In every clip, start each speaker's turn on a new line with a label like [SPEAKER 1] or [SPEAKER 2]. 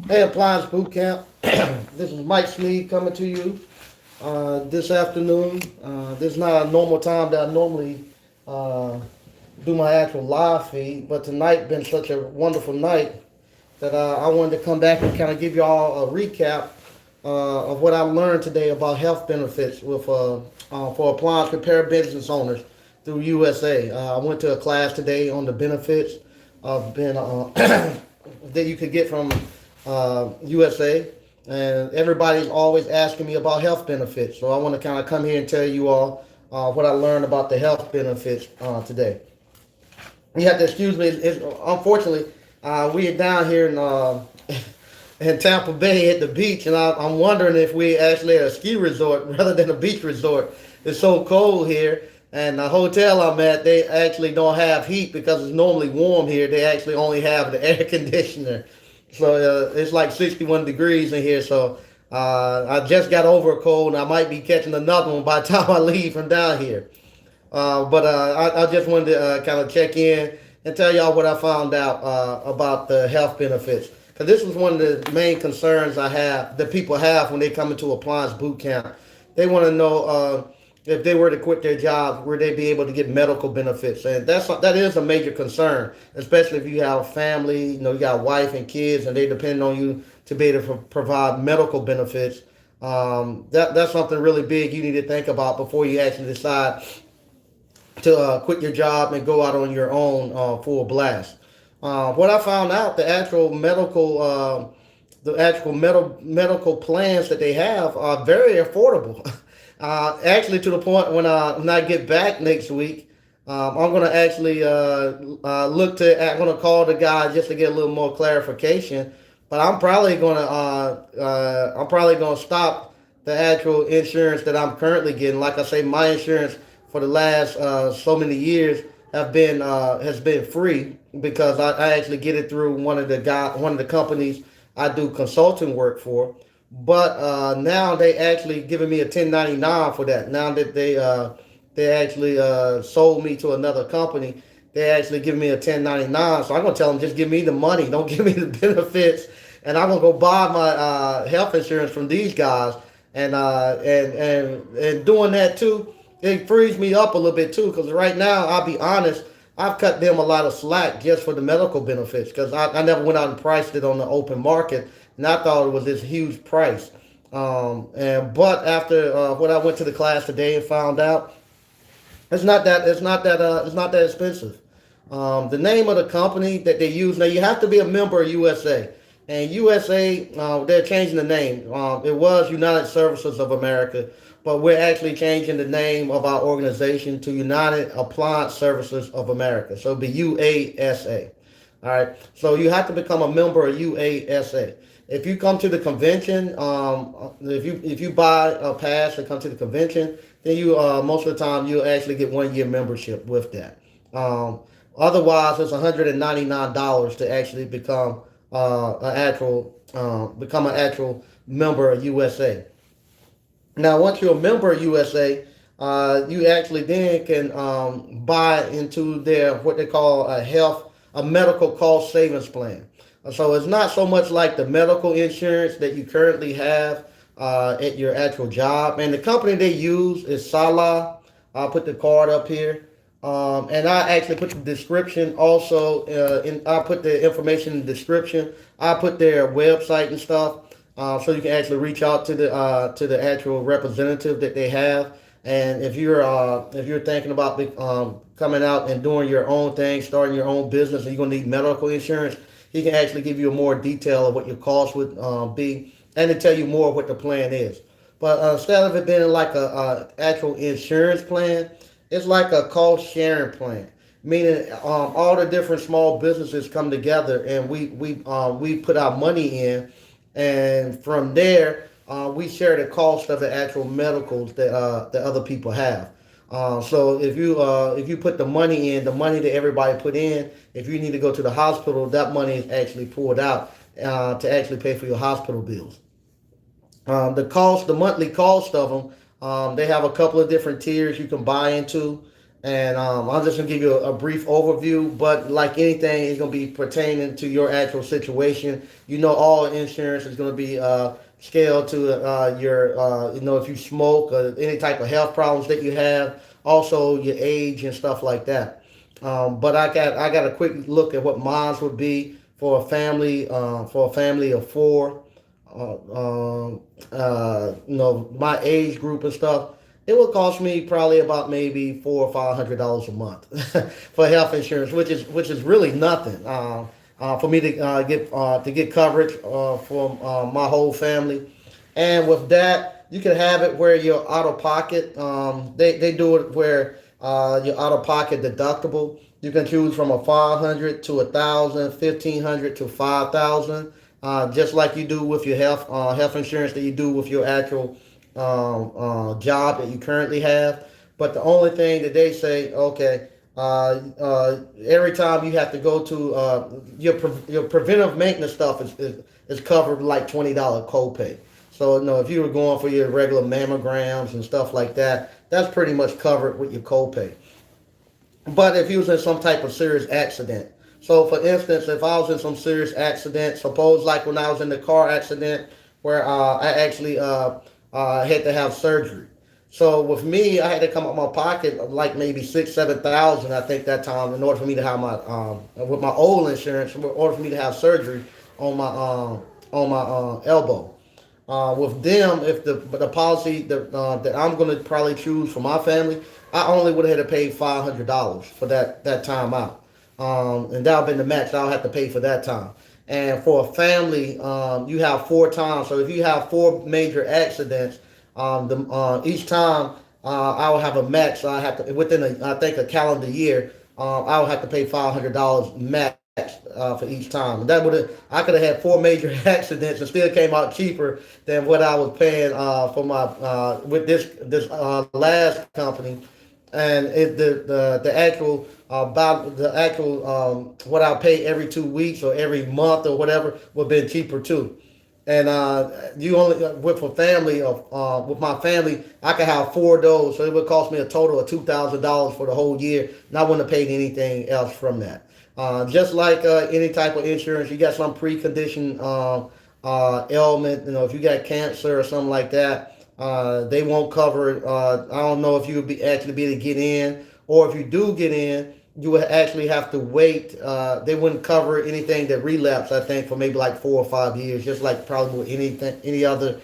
[SPEAKER 1] Hey, Appliance Boot Camp. This is Mike Sneed coming to you this afternoon. This is not a normal time that I normally uh, do my actual live feed, but tonight been such a wonderful night that I wanted to come back and kind of give you all a recap of what I learned today about health benefits for appliance repair business owners through USA. I went to a class today on the benefits of being that you could get from USA, and everybody's always asking me about health benefits. So I want to kind of come here and tell you all what I learned about the health benefits today. You have to excuse me. Unfortunately, we are down here in Tampa Bay at the beach, and I'm wondering if we actually at a ski resort rather than a beach resort. It's so cold here, and the hotel I'm at, they actually don't have heat because it's normally warm here. They actually only have the air conditioner. So it's like 61 degrees in here. So I just got over a cold, and I might be catching another one by the time I leave from down here. But I just wanted to kind of check in and tell y'all what I found out about the health benefits. Because this was one of the main concerns I have that people have when they come into appliance boot camp. They want to know if they were to quit their job, would they be able to get medical benefits? And that is a major concern, especially if you have a family, you got a wife and kids, and they depend on you to be able to provide medical benefits. That's something really big you need to think about before you actually decide to quit your job and go out on your own full blast. What I found out, the actual medical plans that they have are very affordable. Actually, to the point when I get back next week, I'm gonna actually I'm gonna call the guy just to get a little more clarification. But I'm probably gonna stop the actual insurance that I'm currently getting. Like I say, my insurance for the last so many years has been free because I actually get it through one of the companies I do consulting work for. But now they actually giving me a 1099 for that. Now that they actually sold me to another company, they actually give me a 1099. So I'm gonna tell them just give me the money, don't give me the benefits, and I'm gonna go buy my health insurance from these guys. And doing that too, it frees me up a little bit too. Because right now, I'll be honest, I've cut them a lot of slack just for the medical benefits because I never went out and priced it on the open market, and I thought it was this huge price. But after what I went to the class today and found out, it's not that expensive. The name of the company that they use now, you have to be a member of USA, and USA they're changing the name. It was United Services of America, but we're actually changing the name of our organization to United Appliance Services of America. So it'll be UASA. All right. So you have to become a member of UASA. If you come to the convention, if you buy a pass to come to the convention, then you most of the time you'll actually get 1 year membership with that. Otherwise, it's $199 to actually become an actual member of USA. Now, once you're a member of USA, you actually then can buy into their what they call a medical cost savings plan. So it's not so much like the medical insurance that you currently have at your actual job. And the company they use is Sala. I'll put the card up here. And I actually put the description also, I'll put the information in the description. I'll put their website and stuff. So you can actually reach out to the actual representative that they have. And if you're thinking about coming out and doing your own thing, starting your own business, and you're gonna need medical insurance, he can actually give you a more detail of what your cost would be, and to tell you more of what the plan is. But instead of it being like a actual insurance plan, it's like a cost sharing plan, meaning all the different small businesses come together and we put our money in, and from there we share the cost of the actual medicals that other people have. So if you put the money in, the money that everybody put in, if you need to go to the hospital, that money is actually pulled out to actually pay for your hospital bills. The monthly cost of them, they have a couple of different tiers you can buy into. And I'm just gonna give you a brief overview, but like anything, it's gonna be pertaining to your actual situation. All insurance is gonna be scaled to your, if you smoke or any type of health problems that you have, also your age and stuff like that. But I got a quick look at what mine would be for a family of four. My age group and stuff, it would cost me probably about maybe $400 or $500 a month for health insurance, which is really nothing for me to get coverage for my whole family. And with that, you can have it where your out of pocket. They do it where your out of pocket deductible. You can choose from a 500 to 1,000, 1,500 to 5,000, just like you do with your health insurance that you do with your actual job that you currently have. But the only thing that they say, okay, every time you have to go to your preventive maintenance stuff is covered like $20 copay. So if you were going for your regular mammograms and stuff like that, that's pretty much covered with your copay. But if you was in some type of serious accident, so for instance, if I was in some serious accident, suppose like when I was in the car accident where I actually had to have surgery. So with me, I had to come out of my pocket of like maybe 6, 7 thousand, I think that time, in order for me to have my with my old insurance, in order for me to have surgery on my elbow. With them, if the policy that I'm going to probably choose for my family, I only would have had to pay $500 for that time out, and that would have been the max I'll have to pay for that time. And for a family, you have 4 times. So if you have 4 major accidents, each time I will have a max. I have to within I think a calendar year. I will have to pay $500 max for each time. And that would I could have had 4 major accidents and still came out cheaper than what I was paying for my with this last company. And the actual about the actual what I pay every 2 weeks or every month or whatever would have been cheaper too. And you only with a family of with my family, I could have 4 of those, so it would cost me a total of $2,000 for the whole year, and I wouldn't have paid anything else from that. Just like any type of insurance, you got some precondition ailment. If you got cancer or something like that, they won't cover it. I don't know if you would be actually be able to get in, or if you do get in, you would actually have to wait. They wouldn't cover anything that relapse. I think for maybe like 4 or 5 years, just like probably with any other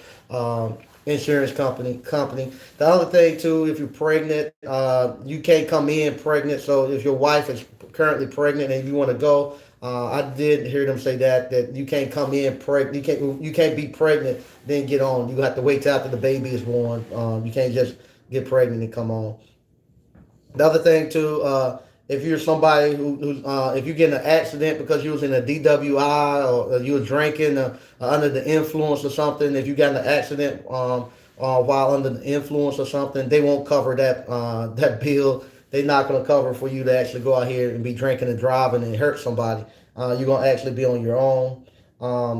[SPEAKER 1] insurance company. The other thing too, if you're pregnant, you can't come in pregnant. So if your wife is currently pregnant and you want to go, I did hear them say that you can't come in pregnant. You can't be pregnant then get on. You have to wait till after the baby is born. You can't just get pregnant and come on. The other thing too, if you're somebody if you get in an accident because you was in a DWI or you were drinking under the influence or something, if you got in an accident while under the influence or something, they won't cover that bill. They're not going to cover for you to actually go out here and be drinking and driving and hurt somebody. You're going to actually be on your own.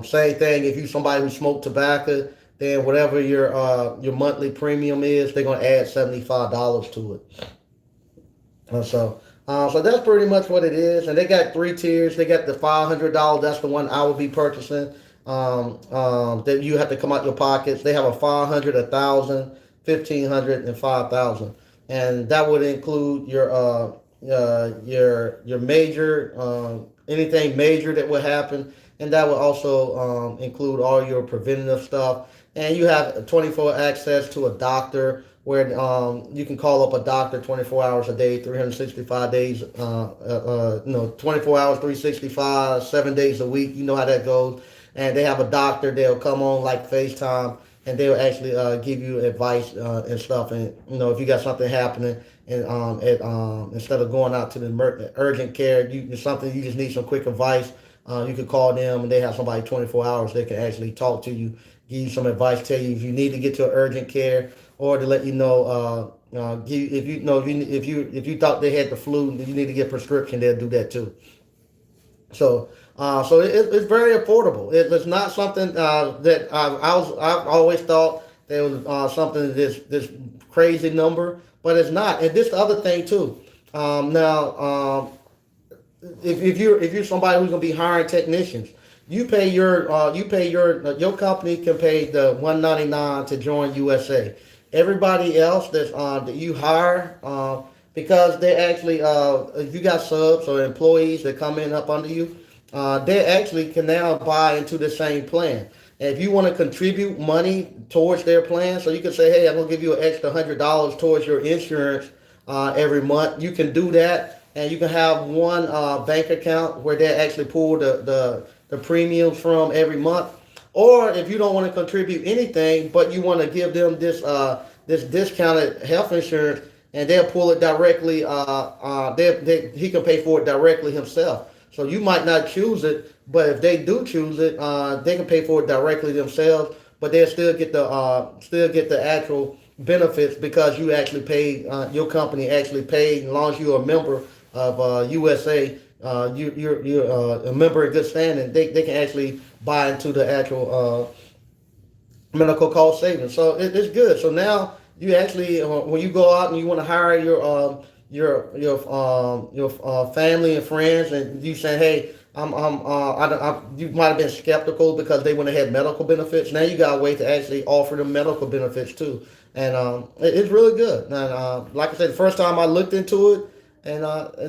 [SPEAKER 1] Same thing if you somebody who smoked tobacco, then whatever your monthly premium is, they're going to add $75 to it. So that's pretty much what it is. And they got 3 tiers. They got the $500. That's the one I will be purchasing. That you have to come out your pockets. They have a 500, 1,000, 1,500, and 5,000, and that would include your major anything major that would happen, and that would also include all your preventative stuff. And you have 24 access to a doctor where you can call up a doctor 24 hours a day, 365 days, 24 hours, 365, 7 days a week. You know how that goes. And they have a doctor. They'll come on like FaceTime, and they'll actually give you advice and stuff. And if you got something happening, and instead of going out to the urgent care, something you just need some quick advice. You can call them, and they have somebody 24 hours. They can actually talk to you, give you some advice, tell you if you need to get to urgent care, or to let you know if you thought they had the flu and you need to get a prescription, they'll do that too. So it's very affordable. It's not something that I've always thought there was something this crazy number, but it's not. And this the other thing too. Now, if you're somebody who's gonna be hiring technicians, your company can pay the 199 to join USA. Everybody else that you hire, because they actually if you got subs or employees that come in up under you, they actually can now buy into the same plan. And if you want to contribute money towards their plan, so you can say, hey, I'm gonna give you an extra $100 towards your insurance every month. You can do that, and you can have one bank account where they actually pull the premiums from every month. Or if you don't want to contribute anything, but you want to give them this discounted health insurance, and they'll pull it directly. He can pay for it directly himself. So you might not choose it, but if they do choose it, they can pay for it directly themselves. But they'll still get the actual benefits because you actually paid. Your company actually paid. As long as you're a member of USA, you're a member in good standing. They can actually buy into the actual medical cost savings. So it's good. So now you actually, when you go out and you want to hire your family and friends, and you say, hey, you might have been skeptical because they wouldn't have had medical benefits. Now you got a way to actually offer them medical benefits too, and it's really good. And like I said, the first time I looked into it, and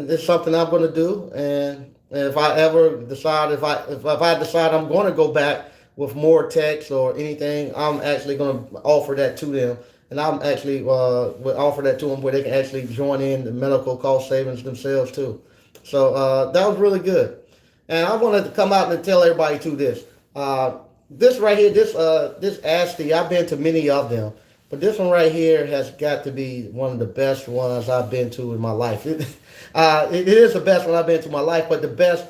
[SPEAKER 1] it's something I'm going to do. And if I ever decide, if I decide I'm going to go back with more techs or anything, I'm actually going to offer that to them. And I'm actually will offer that to them where they can actually join in the medical cost savings themselves too. So that was really good. And I wanted to come out and tell everybody too this. This right here, this Asti, I've been to many of them, but this one right here has got to be one of the best ones I've been to in my life. It is the best one I've been to in my life, but the best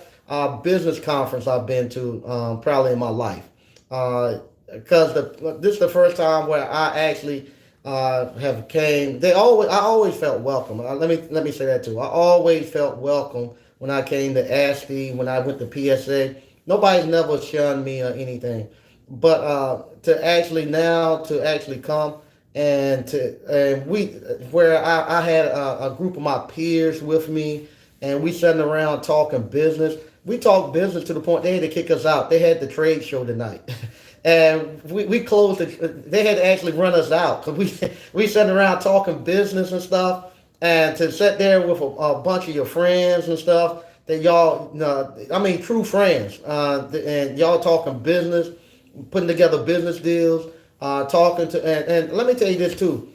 [SPEAKER 1] business conference I've been to probably in my life. Because this is the first time where I actually have came. I always felt welcome. Let me say that too. I always felt welcome when I came to ASCII, when I went to PSA. Nobody's never shunned me or anything. But to actually come and where I had a group of my peers with me, and we sitting around talking business. We talked business to the point they had to kick us out. They had the trade show tonight. And we closed it. They had to actually run us out because we sitting around talking business and stuff, and to sit there with a bunch of your friends and stuff that y'all, true friends, and y'all talking business, putting together business deals, talking to, and let me tell you this too,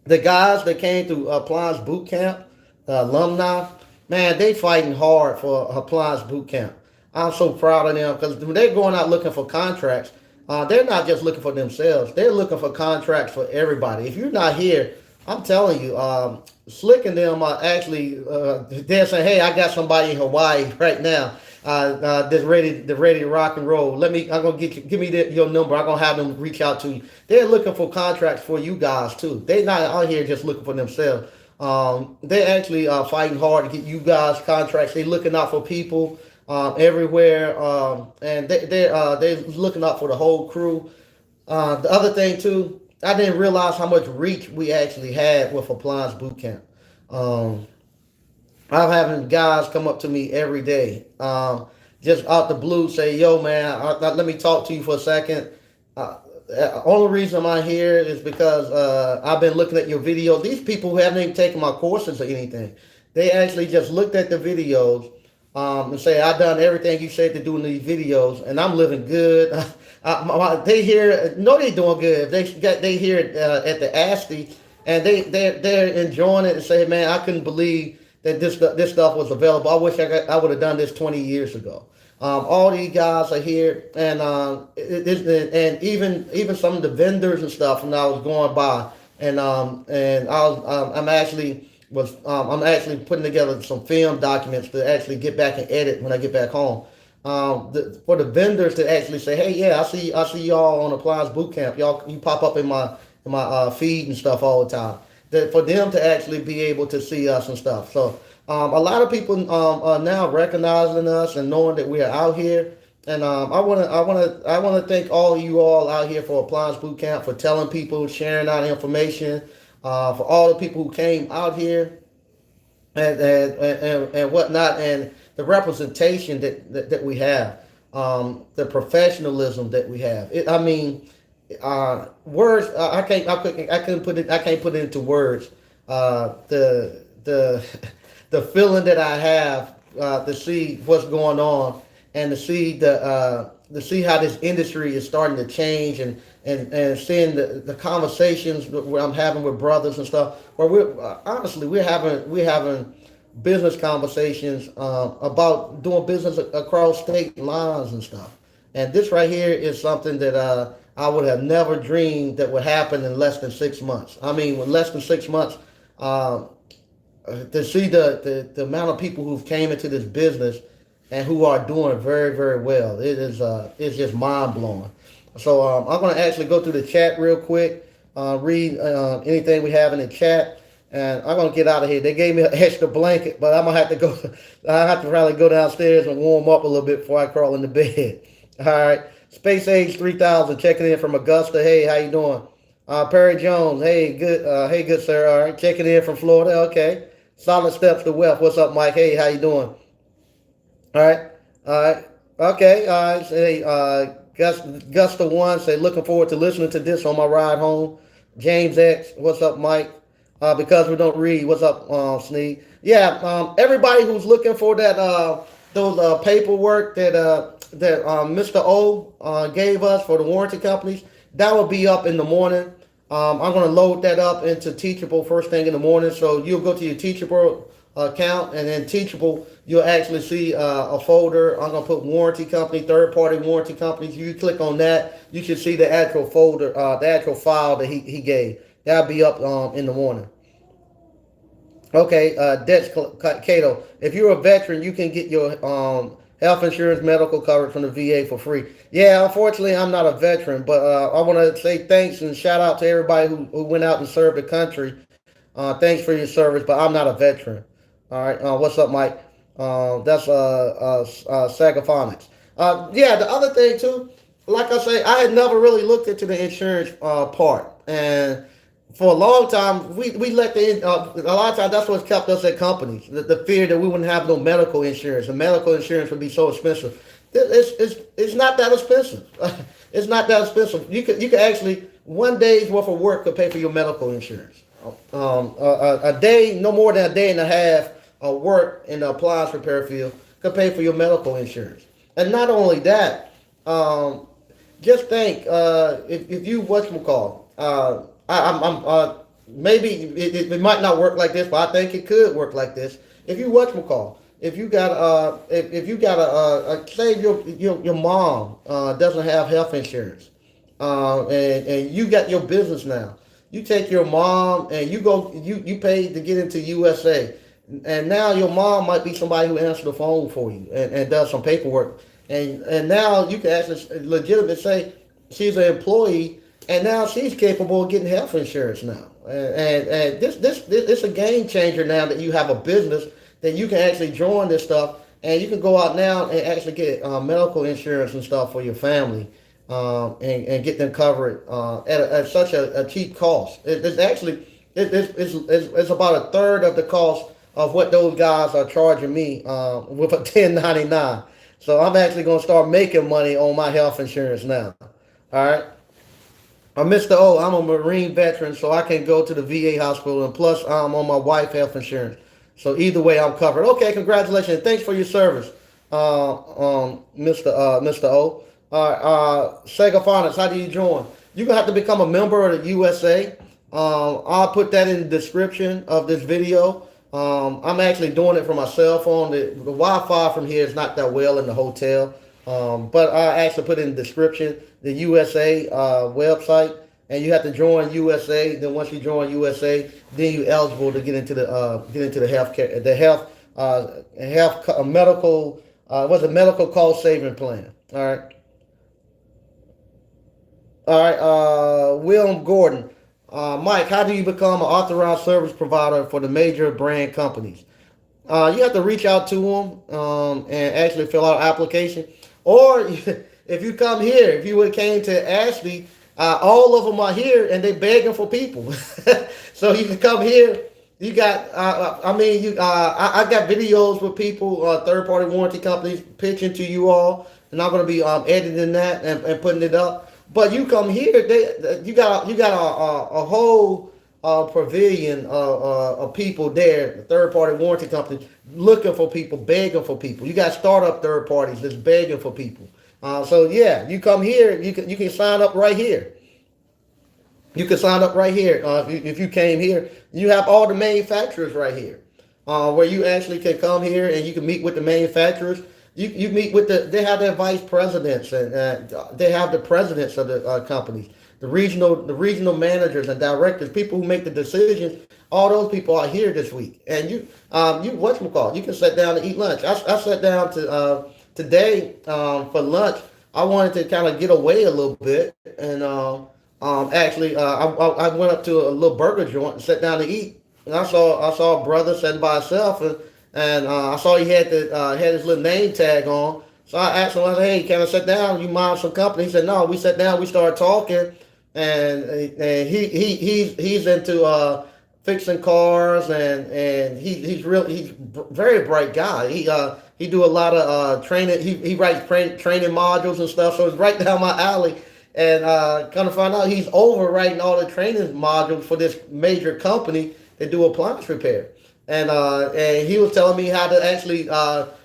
[SPEAKER 1] the guys that came through Appliance Boot Camp, the alumni, man, they fighting hard for Appliance Boot Camp. I'm so proud of them because when they're going out looking for contracts, they're not just looking for themselves. They're looking for contracts for everybody. If you're not here, I'm telling you, Slick and them are actually they're saying, "Hey, I got somebody in Hawaii right now that's ready to rock and roll. I'm gonna give me your number. I'm gonna have them reach out to you. They're looking for contracts for you guys too. They're not out here just looking for themselves. They're actually fighting hard to get you guys contracts. They're looking out for people everywhere, and they're looking out for the whole crew. The other thing too, I didn't realize how much reach we actually had with Appliance Boot Camp. I'm having guys come up to me every day, just out the blue, say, "Yo, man, let me talk to you for a second. Only reason I'm here is because I've been looking at your videos." These people who haven't even taken my courses or anything, they actually just looked at the videos and say, "I've done everything you said to do in these videos, and I'm living good." They hear, no, they doing good. They hear it at the ASCII, and they're enjoying it and say, "Man, I couldn't believe that this stuff was available. I wish I would have done this 20 years ago." All these guys are here, and and even some of the vendors and stuff. When I was going by, and I'm actually putting together some film documents to actually get back and edit when I get back home. For the vendors to actually say, "Hey, yeah, I see y'all on Appliance Boot Camp. You pop up in my feed and stuff all the time." For them to actually be able to see us and stuff. So a lot of people are now recognizing us and knowing that we are out here. And I want to thank all of you all out here for Appliance Boot Camp, for telling people, sharing out information, for all the people who came out here. and whatnot, and the representation that we have, the professionalism that we have. I mean, words. I couldn't put it. I can't put it into words. The the feeling that I have to see what's going on, and to see how this industry is starting to change, and seeing the conversations where I'm having with brothers and stuff. Where we're honestly we're having business conversations about doing business across state lines and stuff. And this right here is something that I would have never dreamed that would happen in less than 6 months. I mean, in less than 6 months, uh, to see the amount of people who've came into this business and who are doing very, very well, it's just mind blowing. So I'm going to actually go through the chat real quick, read anything we have in the chat, and I'm going to get out of here. They gave me an extra blanket, but I'm going to have to go. I have to probably go downstairs and warm up a little bit before I crawl into bed. All right. Space Age 3000 checking in from Augusta. Hey, how you doing? Perry Jones. Hey, good. Hey, good sir. All right. Checking in from Florida. Okay. Solid Steps to Wealth. What's up, Mike? Hey, how you doing? All right. All right. Okay. All right. Say, Gusta One say looking forward to listening to this on my ride home. James X. What's up, Mike? Because we don't read. What's up, Sneak? Yeah. Everybody who's looking for that those paperwork that Mr. O gave us for the warranty companies, that will be up in the morning. I'm going to load that up into Teachable first thing in the morning. So you'll go to your Teachable account, and then Teachable, you'll actually see a folder. I'm going to put warranty company, third party warranty companies. You click on that, you should see the actual folder, the actual file that he gave. That'll be up in the morning. Okay, Dex Cato. If you're a veteran, you can get your health insurance, medical coverage from the VA for free. Yeah, unfortunately, I'm not a veteran, but I want to say thanks and shout out to everybody who went out and served the country. Thanks for your service, but I'm not a veteran. All right, what's up, Mike? That's Sagaphonics. Yeah, the other thing too, like I say, I had never really looked into the insurance part, and for a long time, we let a lot of times that's what's kept us at companies. The fear that we wouldn't have no medical insurance, and medical insurance would be so expensive. It's not that expensive. It's not that expensive. You could actually, one day's worth of work could pay for your medical insurance. A day, no more than a day and a half of work in the appliance repair field could pay for your medical insurance. And not only that, just think if you whatchamacall, maybe it might not work like this, but I think it could work like this. If you whatchamacall, if you got say your mom doesn't have health insurance, and you got your business now, you take your mom and you pay to get into USA, and now your mom might be somebody who answers the phone for you and does some paperwork, and now you can actually legitimately say she's an employee, and now she's capable of getting health insurance now. And this it's a game changer now that you have a business that you can actually join this stuff, and you can go out now and actually get medical insurance and stuff for your family, and get them covered at such a cheap cost. It's actually it's about a third of the cost of what those guys are charging me with a 1099. So I'm actually going to start making money on my health insurance now. All right. Mr. O, I'm a Marine veteran, so I can go to the VA hospital, and plus I'm on my wife's health insurance. So either way, I'm covered. Okay, congratulations. Thanks for your service, Mr. O. Segaphonics, how do you join? You're going to have to become a member of the USA. I'll put that in the description of this video. I'm actually doing it from my cell phone. The Wi-Fi from here is not that well in the hotel. But I actually put in the description the USA website, and you have to join USA. Then once you join USA, then you're eligible to get into the healthcare, the health medical what's a medical cost saving plan. All right, all right. William Gordon, Mike, how do you become an authorized service provider for the major brand companies? You have to reach out to them and actually fill out an application. Or if you come here, if you would came to Ashley, all of them are here and they're begging for people. So you can come here You got, I mean, I got videos with people, third party warranty companies pitching to you all, and I'm gonna be editing that and putting it up. But you come here, you got a whole pavilion of people there, third party warranty companies looking for people, begging for people. You got startup third parties that's begging for people. So yeah, you come here, you can sign up right here. You can sign up right here. If you came here, you have all the manufacturers right here, where you actually can come here and you can meet with the manufacturers. You meet with they have their vice presidents and they have the presidents of the companies, the regional managers and directors, people who make the decisions. All those people are here this week, and you whatchamacallit, you can sit down and eat lunch. I sat down to today for lunch. I wanted to kind of get away a little bit, and actually, I went up to a little burger joint and sat down to eat. And I saw a brother sitting by himself, and I saw he had his little name tag on. So I asked him, I said, "Hey, can I sit down? You mind some company?" He said, "No." We sat down, we started talking, and he's into fixing cars, and he's very bright guy. He do a lot of training. He writes training modules and stuff. So it's right down my alley. And kind of find out he's overwriting all the training modules for this major company that do appliance repair. And he was telling me how to actually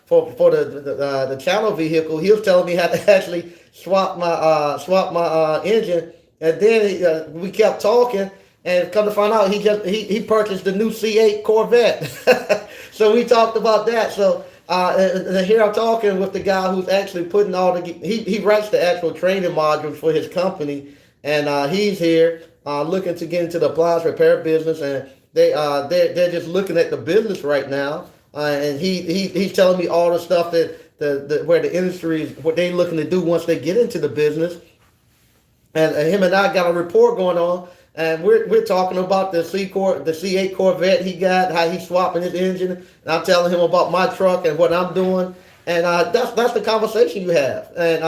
[SPEAKER 1] for the channel vehicle. He was telling me how to actually swap my engine. And then we kept talking, and come to find out he purchased the new C8 Corvette. So we talked about that. So and here I'm talking with the guy who's actually putting all he writes the actual training modules for his company, and he's here looking to get into the appliance repair business, and they're just looking at the business right now, and he's telling me all the stuff that where the industry is, what they're looking to do once they get into the business, and him and I got a report going on. And we're talking about the C8 Corvette he got, how he's swapping his engine, and I'm telling him about my truck and what I'm doing, and that's the conversation you have. And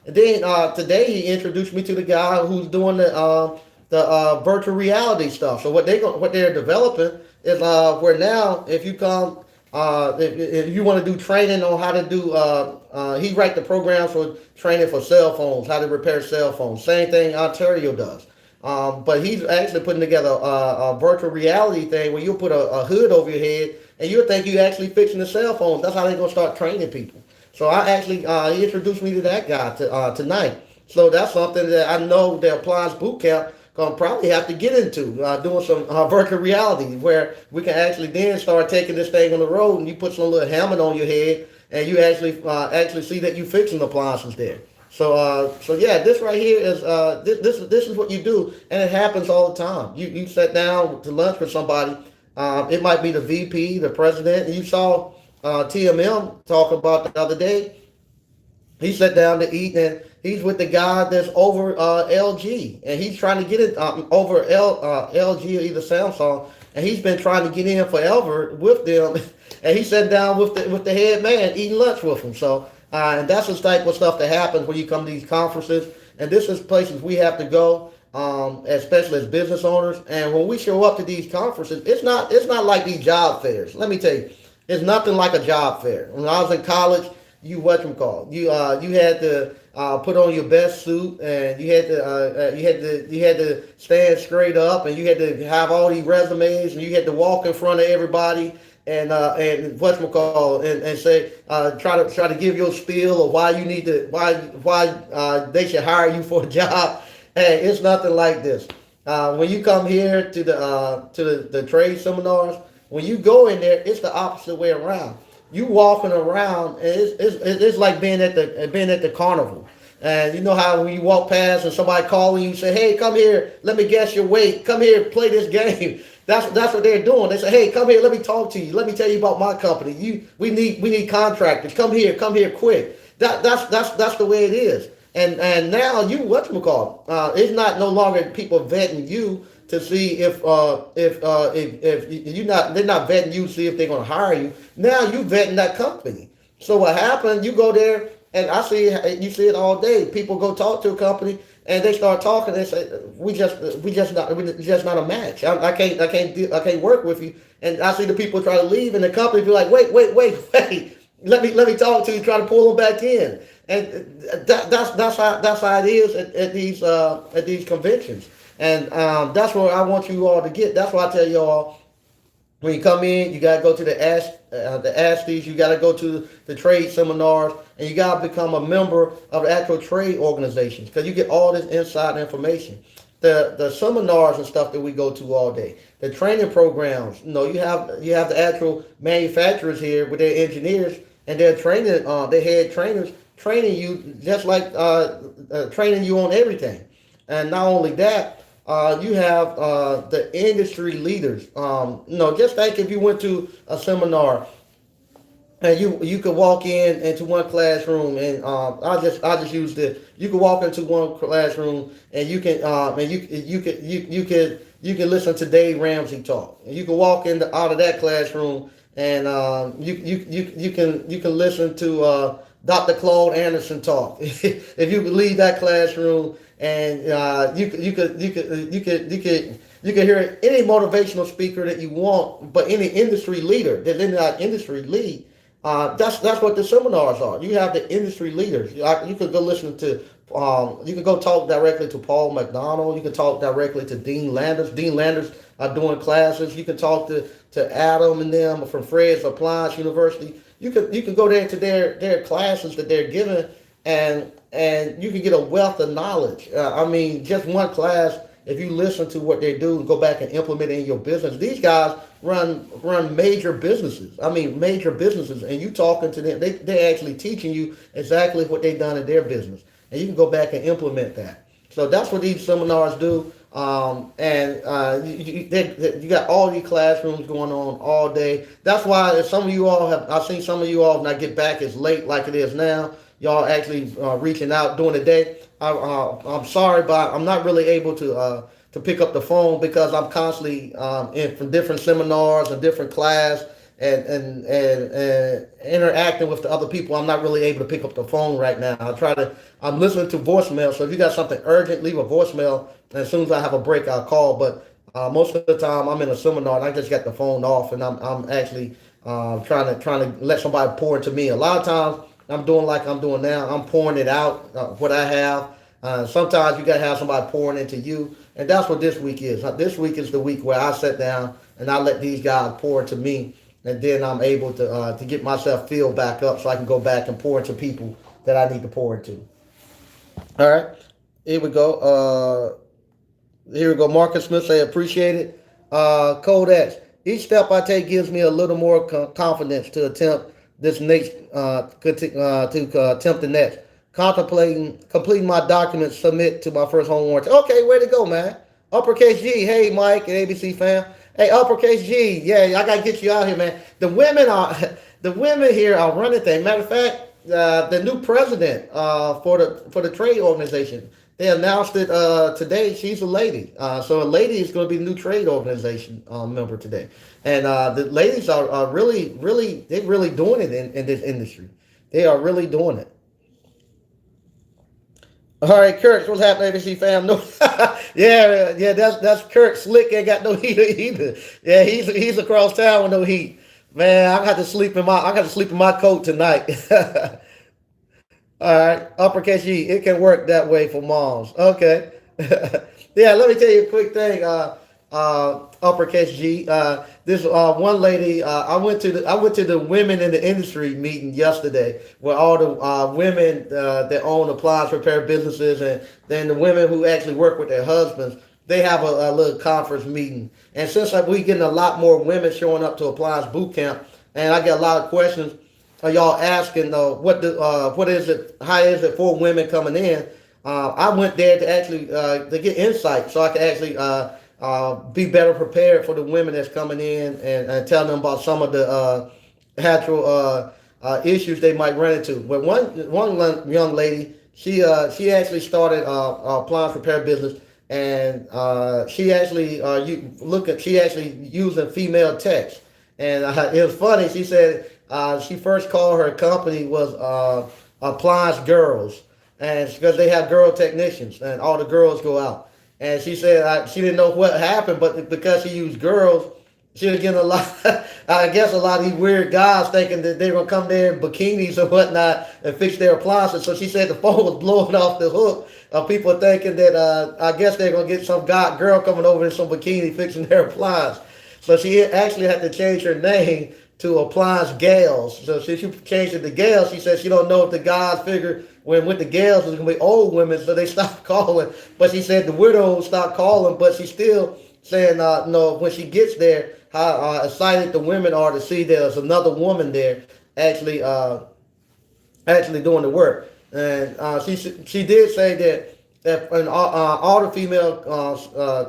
[SPEAKER 1] then today he introduced me to the guy who's doing the virtual reality stuff. So what they're developing is where now if you come if you want to do training on how to do he write the programs for training for cell phones, how to repair cell phones. Same thing Ontario does. But he's actually putting together a virtual reality thing where you'll put a hood over your head and you'll think you're actually fixing the cell phones. That's how they're going to start training people. So I actually, he introduced me to that guy tonight. So that's something that I know the Appliance Bootcamp going to probably have to get into, doing some virtual reality where we can actually then start taking this thing on the road, and you put some little helmet on your head and you actually see that you're fixing appliances there. So yeah, this right here is this is what you do, and it happens all the time. You sit down to lunch with somebody. It might be the VP, the president. You saw TMM talk about the other day. He sat down to eat, and he's with the guy that's over LG, and he's trying to get it over LG or either Samsung, and he's been trying to get in forever with them. And he sat down with the head man eating lunch with him. So. And that's the type of stuff that happens when you come to these conferences. And this is places we have to go, especially as business owners. And when we show up to these conferences, it's not like these job fairs. Let me tell you, it's nothing like a job fair. When I was in college, you had to put on your best suit, and you had to stand straight up, and you had to have all these resumes, and you had to walk in front of everybody. And whatchamacallit, and say try to give your spiel of why you need to why they should hire you for a job. Hey, it's nothing like this. When you come here to the trade seminars, when you go in there, it's the opposite way around. You walking around, and it's like being at the carnival. And you know how when you walk past and somebody calling you, say, "Hey, come here, let me guess your weight. Come here, play this game." That's what they're doing. They say, "Hey, come here, let me talk to you. Let me tell you about my company. We need contractors. Come here quick." That's the way it is. And now you whatchamacallit. It's not no longer people vetting you to see if they're not vetting you to see if they're gonna hire you. Now you vetting that company. So what happened, you go there, and you see it all day. People go talk to a company, and they start talking. They say, we just not a match. I can't work with you. And I see the people try to leave, and the company be like, wait. Let me talk to you. Try to pull them back in, and that's how it is at these conventions. And that's where I want you all to get. That's why I tell you all, when you come in, you gotta go to the ASTEs, you gotta go to the trade seminars, and you gotta become a member of the actual trade organizations because you get all this inside information. The seminars and stuff that we go to all day, the training programs. You have the actual manufacturers here with their engineers and their training, their head trainers training you just like training you on everything. And not only that, you have the industry leaders. Just think if you went to a seminar and you could walk into one classroom, and I just use this. You could walk into one classroom and you can listen to Dave Ramsey talk. And you can walk out of that classroom and you can listen to Dr. Claude Anderson talk. If you could leave that classroom and you could hear any motivational speaker that you want, but any industry leader that's in that industry lead. That's what the seminars are. You have the industry leaders. You could go listen to. You could go talk directly to Paul McDonald. You can talk directly to Dean Landers. Dean Landers are doing classes. You can talk to Adam and them from Fred's Appliance University. You can go there to their classes that they're giving, and you can get a wealth of knowledge. Just one class. If you listen to what they do and go back and implement it in your business, these guys run major businesses. Major businesses, and you talking to them, they're actually teaching you exactly what they've done in their business, and you can go back and implement that. So that's what these seminars do. You got all these classrooms going on all day. That's why I've seen some of you all, when I get back, it's late like it is now. Y'all actually reaching out during the day. I'm sorry, but I'm not really able to pick up the phone because I'm constantly in from different seminars and different class and interacting with the other people. I'm not really able to pick up the phone right now. I'm listening to voicemail. So if you got something urgent, leave a voicemail. And as soon as I have a break, I'll call. But most of the time, I'm in a seminar and I just got the phone off, and I'm actually trying to let somebody pour into me. A lot of times, I'm doing like I'm doing now. I'm pouring it out, what I have. Sometimes you got to have somebody pouring into you. And that's what this week is. This week is the week where I sit down and I let these guys pour into me. And then I'm able to get myself filled back up so I can go back and pour into people that I need to pour into. All right. Here we go. Marcus Smith say, appreciate it. Code X. Each step I take gives me a little more confidence to attempt this next, to attempt the next. Completing my documents, submit to my first home warranty. Okay, way to go, man. Uppercase G. Hey, Mike and ABC fam. Hey, Uppercase G. Yeah, I gotta get you out here, man. The women here are running things. Matter of fact, the new president for the trade organization, they announced it today. She's a lady. So a lady is going to be the new trade organization member today. And the ladies are really doing it in this industry. They are really doing it. All right, Kurt, what's happening, ABC fam? No, yeah, that's Kurt. Slick ain't got no heat either. Yeah, he's across town with no heat. Man, I got to sleep in my coat tonight. All right, uppercase G. It can work that way for moms. Okay. Yeah, let me tell you a quick thing. Uppercase G. This one lady. I went to the women in the industry meeting yesterday, where all the women that own appliance repair businesses, and then the women who actually work with their husbands. They have a little conference meeting, and since we getting a lot more women showing up to appliance boot camp, and I get a lot of questions. Y'all asking what is it? How is it for women coming in? I went there to actually to get insight, so I can actually be better prepared for the women that's coming in and tell them about some of the actual issues they might run into. But one young lady, she actually started appliance repair business, and she actually using female text, and it was funny. She said. She first called her company was Appliance Girls, and because they have girl technicians, and all the girls go out. And she said she didn't know what happened, but because she used girls, she was getting a lot. I guess a lot of these weird guys thinking that they're gonna come there in bikinis or whatnot and fix their appliances. So she said the phone was blowing off the hook of people thinking that I guess they're gonna get some girl coming over in some bikini fixing their appliance. So she actually had to change her name to Appliance Gals. So she changed it to Gals. She said she don't know if the guys figured when with the Gals was gonna be old women, so they stopped calling. But she said the widows stopped calling, but she's still saying no, when she gets there, how excited the women are to see there's another woman there actually actually doing the work. And she did say that all the female,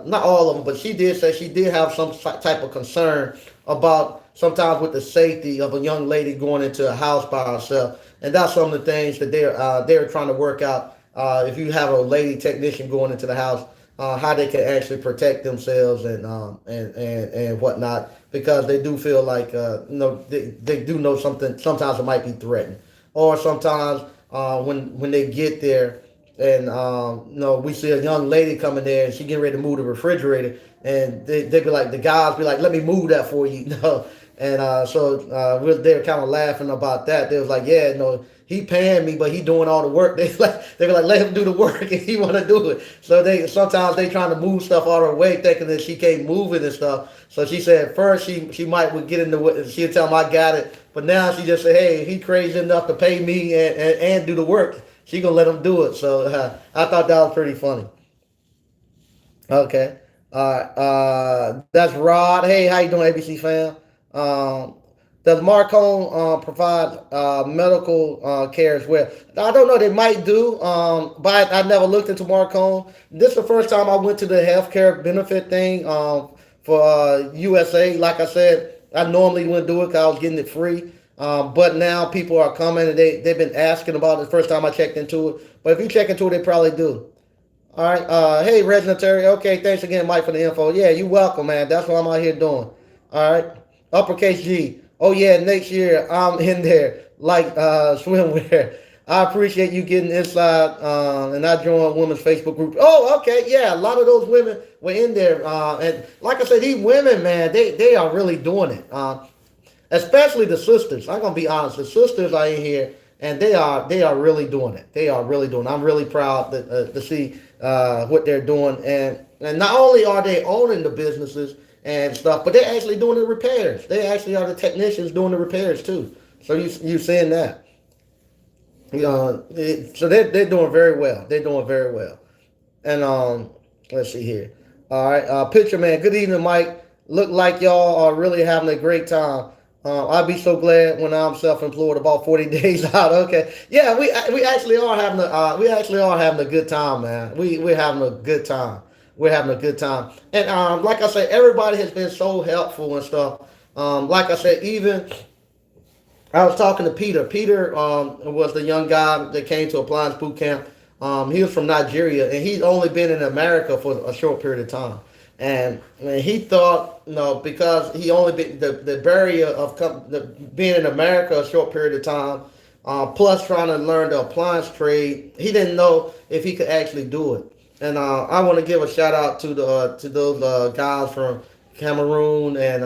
[SPEAKER 1] not all of them, but she did say she did have some type of concern about sometimes with the safety of a young lady going into a house by herself, and that's some of the things that they're trying to work out. If you have a lady technician going into the house, how they can actually protect themselves and whatnot, because they do feel like they do know something. Sometimes it might be threatened, or sometimes when they get there and we see a young lady coming there and she getting ready to move the refrigerator, and they be like, the guys be like, let me move that for you, and they're kind of laughing about that. They was like, yeah, no, he paying me, but he doing all the work. They be like, let him do the work if he want to do it. So sometimes they trying to move stuff out of her way, thinking that she can't move it and stuff. So she said first she might would get in the, she'll tell him I got it, but now she just said, hey, he crazy enough to pay me and do the work. She gonna let him do it. So I thought that was pretty funny. Okay. That's Rod. Hey, how you doing, ABC fam? Um, does Marcone provide medical care as well? I don't know. They might do, but I never looked into Marcone. This is the first time I went to the healthcare benefit thing for USA. Like I said, I normally wouldn't do it because I was getting it free. But now people are coming and they've been asking about it the first time I checked into it. But if you check into it, they probably do. All right. Hey, Reginald Terry. Okay, thanks again, Mike, for the info. Yeah, you're welcome, man. That's what I'm out here doing. All right. Uppercase G. Oh, yeah, next year I'm in there like swimwear. I appreciate you getting inside, and I joined women's Facebook group. Oh, okay, yeah, a lot of those women were in there, and like I said, these women, man, they are really doing it. Especially the sisters. I'm gonna be honest. The sisters are in here, and they are really doing it. They are really doing it. I'm really proud to see what they're doing, and not only are they owning the businesses and stuff, but they're actually doing the repairs. They actually are the technicians doing the repairs too. So you seeing that? So they're doing very well. They're doing very well. And let's see here. All right, picture man. Good evening, Mike. Look like y'all are really having a great time. I'd be so glad when I'm self-employed about 40 days out. Okay, yeah, we actually are having a good time, man. We're having a good time. We're having a good time, and like I said, everybody has been so helpful and stuff. Like I said, even I was talking to Peter. Peter was the young guy that came to Appliance Boot Camp. He was from Nigeria, and he's only been in America for a short period of time. And he thought, because he only been the barrier of being in America a short period of time, plus trying to learn the appliance trade, he didn't know if he could actually do it. And I want to give a shout out to those guys from Cameroon and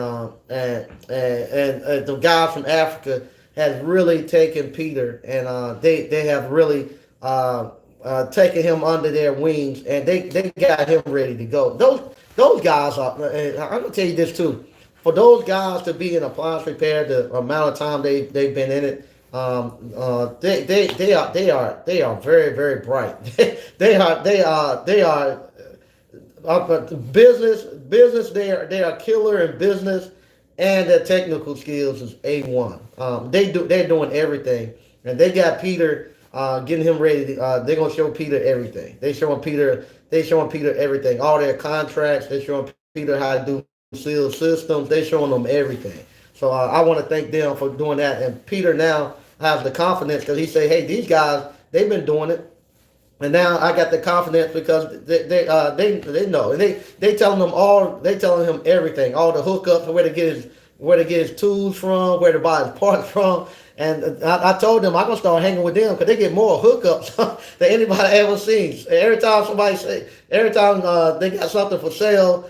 [SPEAKER 1] the guys from Africa has really taken Peter, and they have really taken him under their wings, and they got him ready to go. Those guys are. I'm gonna tell you this too. For those guys to be in appliance repair, the amount of time they've been in it, they are very, very bright. they are business. They are killer in business, and their technical skills is A1. They're doing everything, and they got Peter getting him ready. They're gonna show Peter everything. They showing Peter everything. All their contracts. They're showing Peter how to do seal systems. They're showing them everything. So I want to thank them for doing that. And Peter now has the confidence because he say, hey, these guys, they've been doing it. And now I got the confidence because they know, and they telling him everything, all the hookups, where to get his tools from, where to buy his parts from, And I told them I'm gonna start hanging with them because they get more hookups than anybody ever seen. Every time they got something for sale,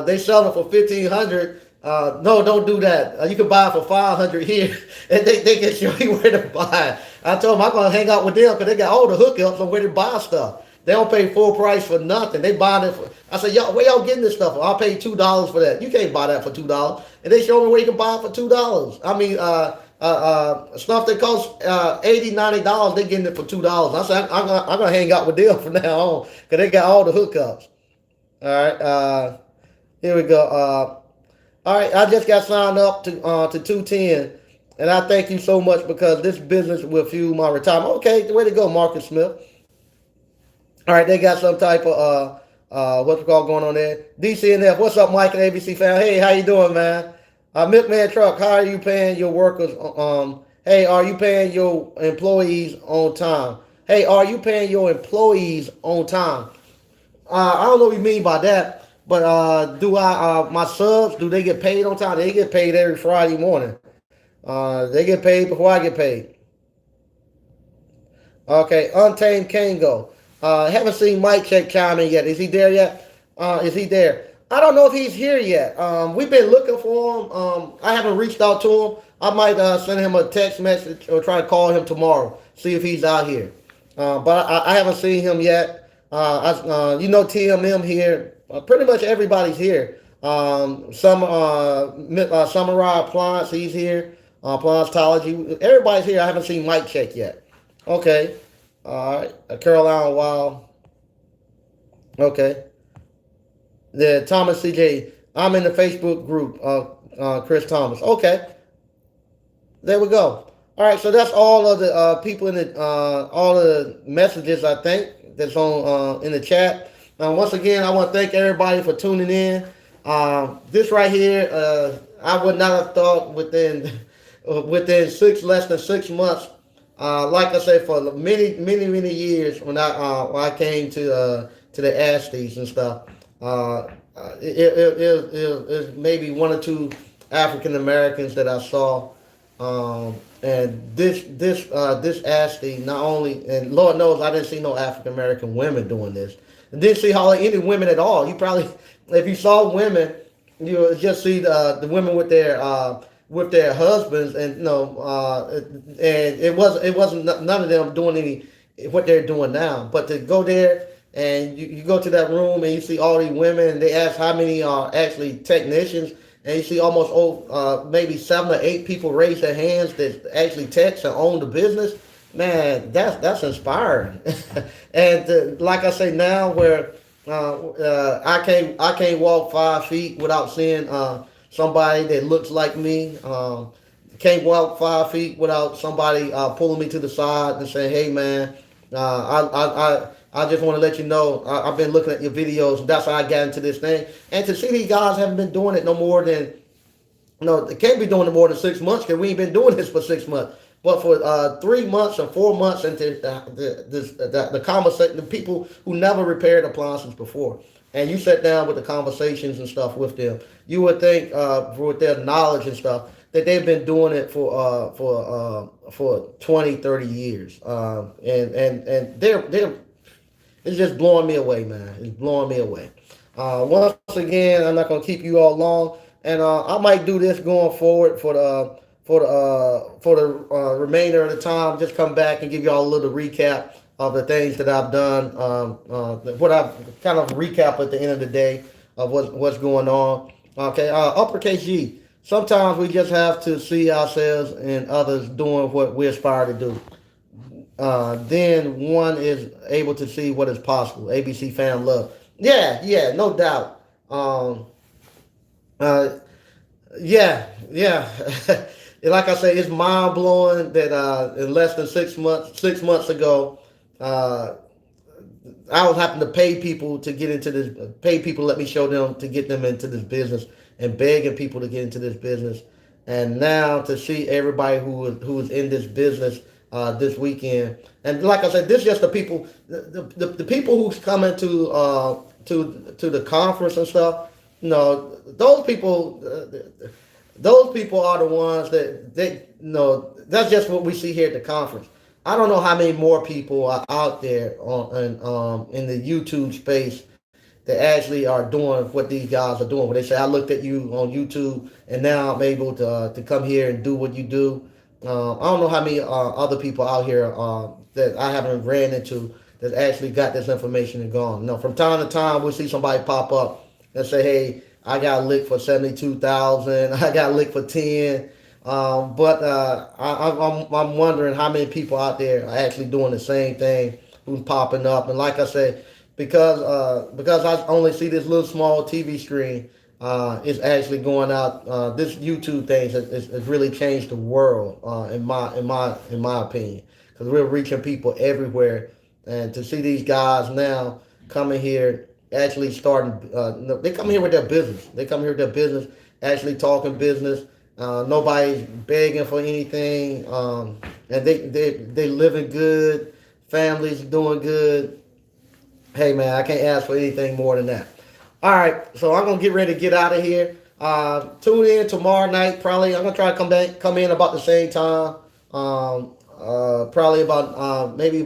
[SPEAKER 1] they sell it for 1,500. No, don't do that. You can buy it for 500 here, and they can show you where to buy it. I told them I'm gonna hang out with them because they got all the hookups on where to buy stuff. They don't pay full price for nothing. They buy it for. I said, y'all, where y'all getting this stuff? I'll pay $2 for that. You can't buy that for $2. And they show me where you can buy it for $2. I mean, stuff that costs $80, $90, they getting it for $2. I said, I'm gonna hang out with them from now on because they got all the hookups. All right, here we go. All right, I just got signed up to 210, and I thank you so much because this business will fuel my retirement. Okay, way to go, Marcus Smith. All right, they got some type of what's it called going on there. DCNF, what's up, Mike and ABC fan? Hey, how you doing, man? Milkman Truck, how are you paying your workers? Hey, are you paying your employees on time? Hey, are you paying your employees on time? I don't know what you mean by that, but do my subs, do they get paid on time? They get paid every Friday morning. They get paid before I get paid. Okay, Untamed Kango. Haven't seen Mike Check chime in yet. Is he there yet? Is he there? I don't know if he's here yet. We've been looking for him. I haven't reached out to him. I might send him a text message or try to call him tomorrow, see if he's out here. But I haven't seen him yet. You know TMM here. Pretty much everybody's here. Samurai Appliance, he's here. Appliancetology, everybody's here. I haven't seen Mike Check yet. Okay. All right. Caroline Wild. Okay. The Thomas CJ. I'm in the Facebook group. Chris Thomas. Okay. There we go. All right. So that's all of the people in the all of the messages I think that's on in the chat. Once again, I want to thank everybody for tuning in. This right here, I would not have thought within less than 6 months. Like I said, for many years when I came to the Asties and stuff, it maybe one or two African Americans that I saw, and this Astie not only, and Lord knows I didn't see no African American women doing this. I didn't see hardly any women at all. You probably, if you saw women, you would just see the women with their husbands, and and it wasn't none of them doing any what they're doing now. But to go there and you go to that room and you see all these women, and they ask how many are actually technicians, and you see almost maybe 7 or 8 people raise their hands that actually text and own the business. Man, that's inspiring. And like I say now, where I can't walk 5 feet without seeing somebody that looks like me. Can't walk 5 feet without somebody pulling me to the side and saying, "Hey, man, I just want to let you know I've been looking at your videos. That's how I got into this thing." And to see these guys haven't been doing it no more than, they can't be doing it more than 6 months because we ain't been doing this for 6 months. But for 3 months or 4 months into the conversation, the people who never repaired appliances before, and you sat down with the conversations and stuff with them, you would think with their knowledge and stuff that they've been doing it for 20, 30 years. And they're it's just blowing me away, man. It's blowing me away. Once again, I'm not gonna keep you all long, and I might do this going forward for the remainder of the time. Just come back and give y'all a little recap of the things that I've done, what I've kind of recap at the end of the day of what's going on. Okay, uppercase G. Sometimes we just have to see ourselves and others doing what we aspire to do. Then one is able to see what is possible. ABC fan love. Yeah, no doubt. Yeah. Like I say, it's mind blowing that in less than 6 months ago, I was having to pay people to get into this. Pay people, let me show them to get them into this business, and begging people to get into this business. And now to see everybody who is in this business this weekend, and like I said, this is just the people, the people who's coming to the conference and stuff. Those people. those people are the ones that that's just what we see here at the conference. I don't know how many more people are out there in the YouTube space that actually are doing what these guys are doing. Where they say, "I looked at you on YouTube, and now I'm able to come here and do what you do." I don't know how many other people out here that I haven't ran into that actually got this information and gone. No, from time to time we see somebody pop up and say, "Hey, I got licked for 72,000. I got licked for 10." But I'm wondering how many people out there are actually doing the same thing, who's popping up. And like I said, because I only see this little small TV screen, it's actually going out. This YouTube thing has really changed the world, in my opinion, because we're reaching people everywhere, and to see these guys now coming here, actually starting, no, they come here with their business. They come here with their business, actually talking business. Nobody's begging for anything, and they living good, families doing good. Hey man, I can't ask for anything more than that. All right, so I'm gonna get ready to get out of here. Tune in tomorrow night. Probably I'm gonna try to come in about the same time. Probably about maybe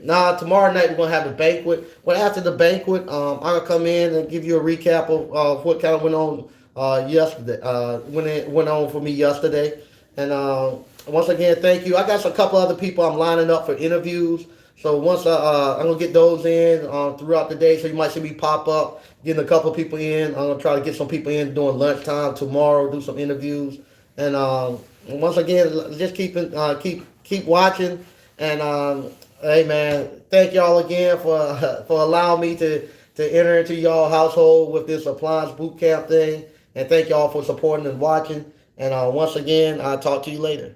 [SPEAKER 1] nah. Tomorrow night we're gonna have the banquet. But after the banquet, I'm gonna come in and give you a recap of what kind of went on yesterday. When it went on for me yesterday, and once again, thank you. I got a couple other people I'm lining up for interviews. So once I'm gonna get those in throughout the day, so you might see me pop up, getting a couple people in. I'm gonna try to get some people in during lunchtime tomorrow, do some interviews, and once again, just keep watching. And hey man, thank y'all again for allowing me to enter into y'all household with this appliance boot camp thing, and thank y'all for supporting and watching. And once again, I'll talk to you later.